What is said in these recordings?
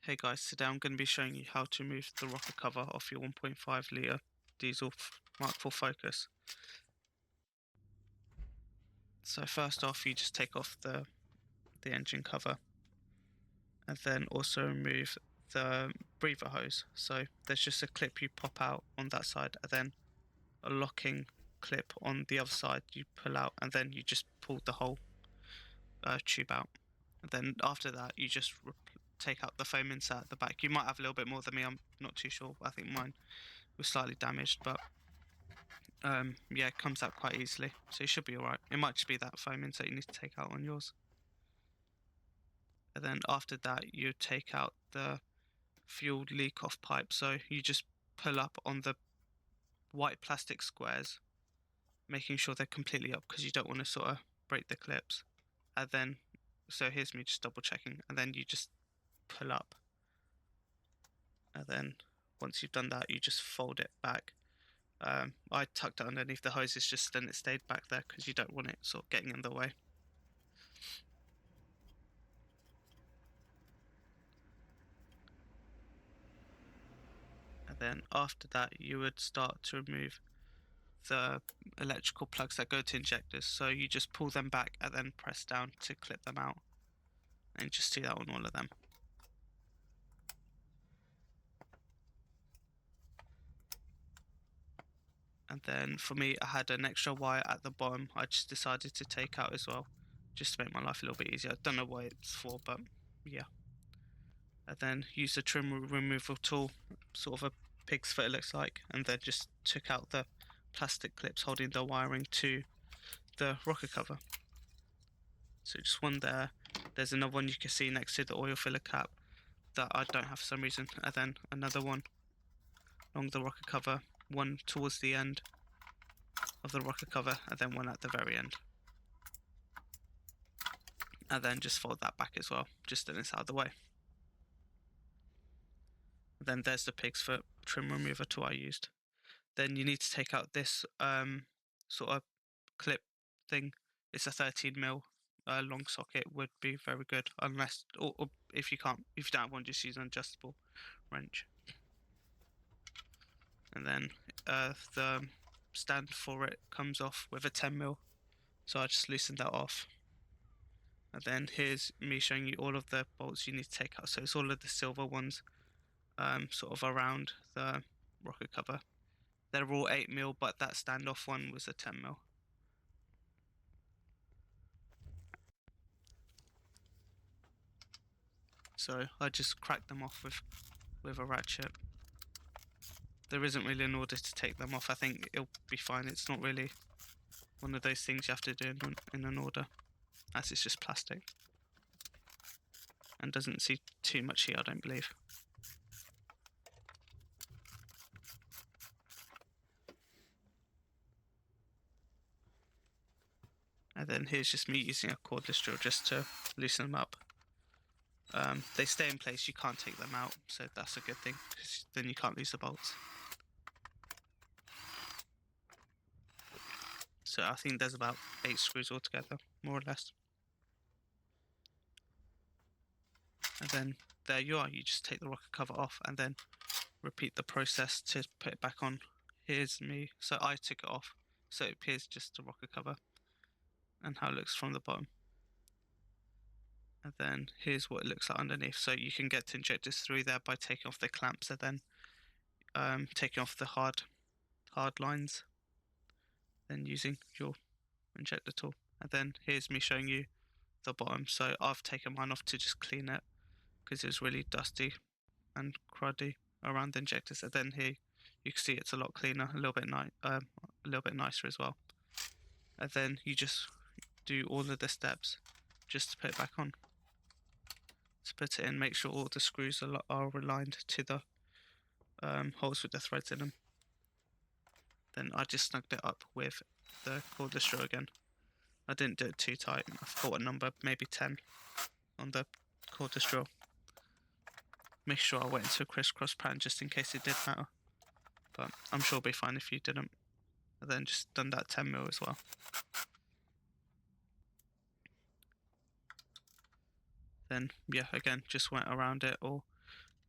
Hey guys, today I'm going to be showing you how to remove the rocker cover off your 1.5 litre diesel Mark IV Focus. So first off, you just take off the engine cover and then also remove the breather hose. So there's just a clip you pop out on that side and then a locking clip on the other side you pull out, and then you just pull the whole tube out. And then after that you just take out the foam insert at the back. You might have a little bit more than me, I'm not too sure. I think mine was slightly damaged, but yeah, it comes out quite easily, so you should be alright. It might just be that foam insert you need to take out on yours. And then after that you take out the fuel leak off pipe. So you just pull up on the white plastic squares, making sure they're completely up because you don't want to sort of break the clips. And then, so here's me just double checking, and then you just pull up, and then once you've done that you just fold it back. I tucked it underneath the hoses just then it stayed back there because you don't want it sort of getting in the way. And then after that you would start to remove the electrical plugs that go to injectors. So you just pull them back and then press down to clip them out, and just do that on all of them. And then for me, I had an extra wire at the bottom I just decided to take out as well, just to make my life a little bit easier. I don't know what it's for, but yeah. And then use the trim removal tool, sort of a pig's foot it looks like, and then just took out the plastic clips holding the wiring to the rocker cover. So just one there. There's another one you can see next to the oil filler cap that I don't have for some reason, and then another one along the rocker cover, one towards the end of the rocker cover, and then one at the very end. And then just fold that back as well, just so it's out of the way. And then there's the pig's foot trim remover tool I used. Then you need to take out this sort of clip thing. It's a 13mm long socket, would be very good, unless or if you don't have one, just use an adjustable wrench. And then the stand for it comes off with a 10mm, so I just loosened that off. And then here's me showing you all of the bolts you need to take out. So it's all of the silver ones, sort of around the rocker cover. They're all 8mm, but that standoff one was a 10mm. So I just cracked them off with a ratchet. There isn't really an order to take them off. I think it'll be fine. It's not really one of those things you have to do in an order, as it's just plastic and doesn't see too much heat, I don't believe. And then here's just me using a cordless drill just to loosen them up. They stay in place, you can't take them out, so that's a good thing, because then you can't lose the bolts. So I think there's about 8 screws altogether, more or less. And then there you are, you just take the rocker cover off and then repeat the process to put it back on. Here's me, so I took it off, so it appears just a rocker cover and how it looks from the bottom. And then here's what it looks like underneath. So you can get to injectors through there by taking off the clamps and then taking off the hard lines, then using your injector tool. And then here's me showing you the bottom. So I've taken mine off to just clean it because it was really dusty and cruddy around the injectors. And then here you can see it's a lot cleaner, a little bit nicer as well. And then you just do all of the steps just to put it back on. To put it in, make sure all the screws are aligned to the holes with the threads in them. Then I just snugged it up with the cordless drill again. I didn't do it too tight. I thought a number, maybe 10 on the cordless drill. Make sure I went into a crisscross pattern just in case it did matter. But I'm sure it'll be fine if you didn't. And then just done that 10mm as well. Then yeah, again, just went around it, or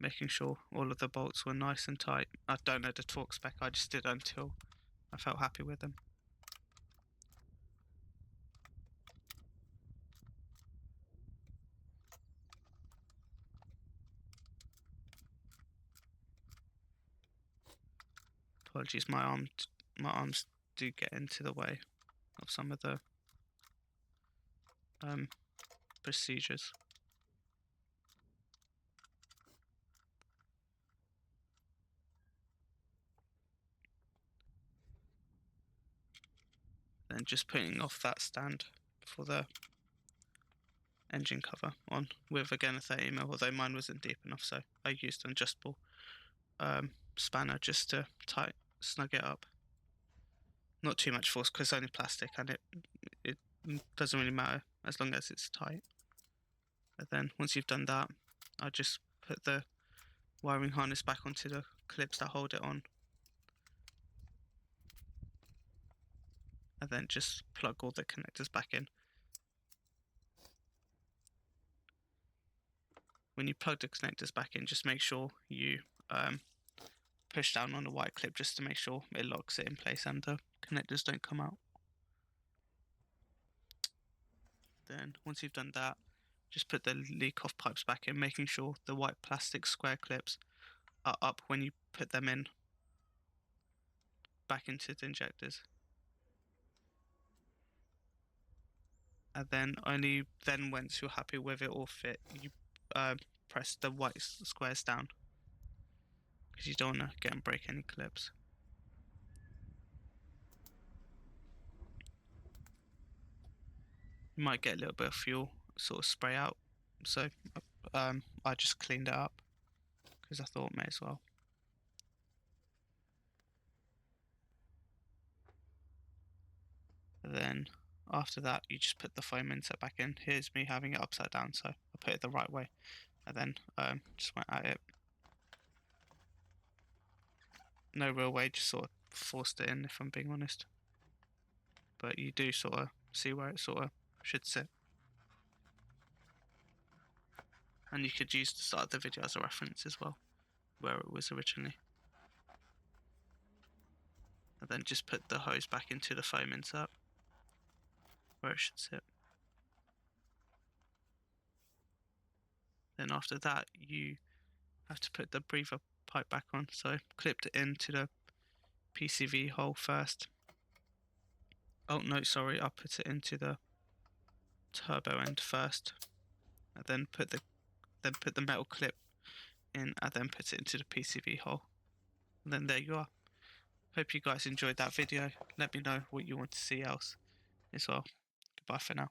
making sure all of the bolts were nice and tight. I don't know the torque spec, I just did until I felt happy with them. Apologies, my arms do get into the way of some of the procedures. Then just putting off that stand for the engine cover on with again a 30mm, although mine wasn't deep enough, so I used an adjustable spanner just to snug it up. Not too much force because it's only plastic, and it doesn't really matter as long as it's tight. And then once you've done that, I just put the wiring harness back onto the clips that hold it on, and then just plug all the connectors back in. When you plug the connectors back in, just make sure you push down on the white clip just to make sure it locks it in place and the connectors don't come out. Then once you've done that, just put the leak off pipes back in, making sure the white plastic square clips are up when you put them in back into the injectors. And then only then, once you're happy with it all fit, you press the white squares down, because you don't want to get and break any clips. You might get a little bit of fuel sort of spray out, so I just cleaned it up because I thought may as well. And then after that, you just put the foam insert back in. Here's me having it upside down, so I put it the right way, and then just went at it. No real way, just sort of forced it in, if I'm being honest. But you do sort of see where it sort of should sit. And you could use the start of the video as a reference as well, where it was originally. And then just put the hose back into the foam insert, where it should sit. Then after that, you have to put the breather pipe back on. So clipped it into the PCV hole first. Oh no, sorry, I put it into the turbo end first, and then put the metal clip in, and then put it into the PCV hole. And then there you are. Hope you guys enjoyed that video. Let me know what you want to see else as well. Goodbye for now.